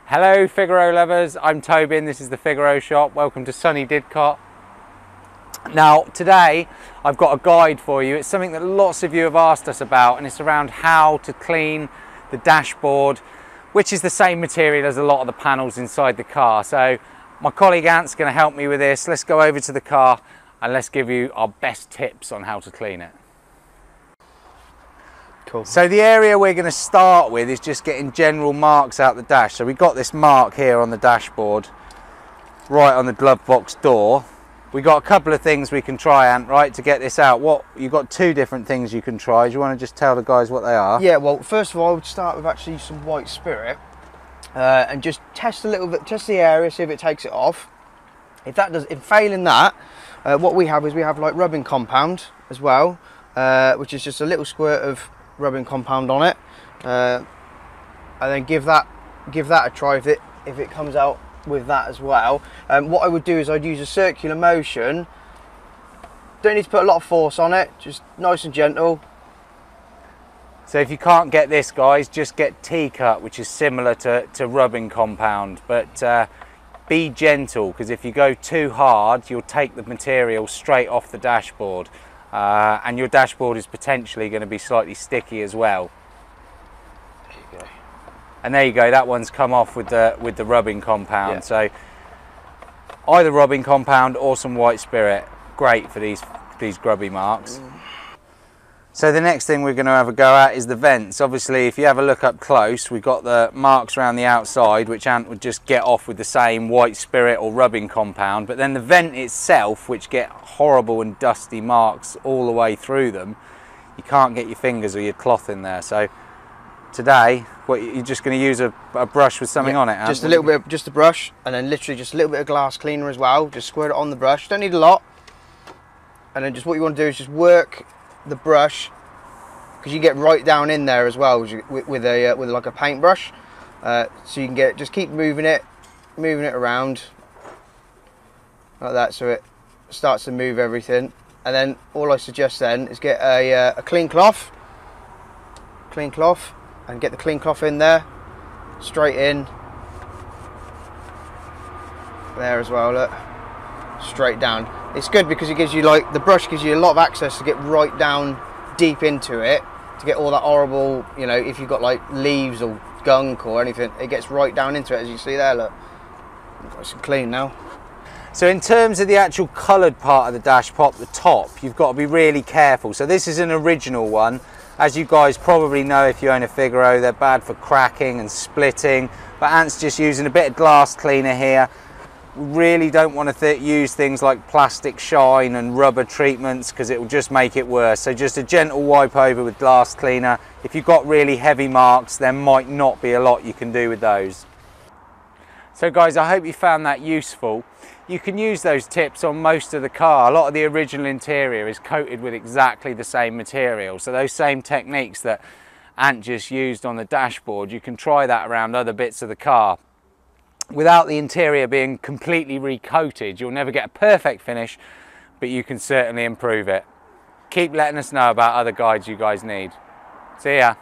Hello Figaro lovers, I'm Toby and this is the Figaro shop. Welcome to sunny Didcot. Now today I've got a guide for you. It's something that lots of you have asked us about, and it's around how to clean the dashboard, which is the same material as a lot of the panels inside the car. So my colleague Ant's going to help me with this. Let's go over to the car and let's give you our best tips on how to clean it. Cool. So the area we're going to start with is just getting general marks out the dash. So we've got this mark here on the dashboard, right on the glove box door. We've got a couple of things we can try, Ant, right, to get this out. You've got two different things you can try. Do you want to just tell the guys what they are? Yeah, well, first of all, I would start with actually some white spirit and just test a little bit, test the area, see if it takes it off. If failing that, what we have like rubbing compound as well, which is just a little squirt of rubbing compound on it, and then give that a try if it comes out with that as well. What I would do is I'd use a circular motion. Don't need to put a lot of force on it, just nice and gentle. So if you can't get this, guys, just get T-cut, which is similar to rubbing compound, but be gentle, because if you go too hard you'll take the material straight off the dashboard. And your dashboard is potentially going to be slightly sticky as well. There you go. And there you go, that one's come off with the rubbing compound. Yeah. So either rubbing compound or some white spirit, great for these grubby marks. So the next thing we're going to have a go at is the vents. Obviously, if you have a look up close, we've got the marks around the outside, which Ant would just get off with the same white spirit or rubbing compound. But then the vent itself, which get horrible and dusty marks all the way through them, you can't get your fingers or your cloth in there. So today, you're just going to use a brush with something on it, Ant? Just a little bit, just a brush, and then literally just a little bit of glass cleaner as well. Just squirt it on the brush. Don't need a lot. And then just what you want to do is just work the brush, because you get right down in there as well with like a paintbrush, so you can just keep moving it around like that, so it starts to move everything. And then all I suggest then is get a clean cloth, and get the clean cloth in there, straight in there as well. Look, straight down. It's good because it gives you, like, the brush gives you a lot of access to get right down deep into it, to get all that horrible, you know, if you've got like leaves or gunk or anything, it gets right down into it, as you see there. Look, nice and clean now. So in terms of the actual coloured part of the dash pop, the top, you've got to be really careful. So this is an original one. As you guys probably know, if you own a Figaro, they're bad for cracking and splitting, but Ant's just using a bit of glass cleaner here. Really don't want to use things like plastic shine and rubber treatments, because it will just make it worse. So just a gentle wipe over with glass cleaner. If you've got really heavy marks, there might not be a lot you can do with those. So guys, I hope you found that useful. You can use those tips on most of the car. A lot of the original interior is coated with exactly the same material. So those same techniques that Ant just used on the dashboard, you can try that around other bits of the car. Without the interior being completely recoated, you'll never get a perfect finish, but you can certainly improve it. Keep letting us know about other guides you guys need. See ya.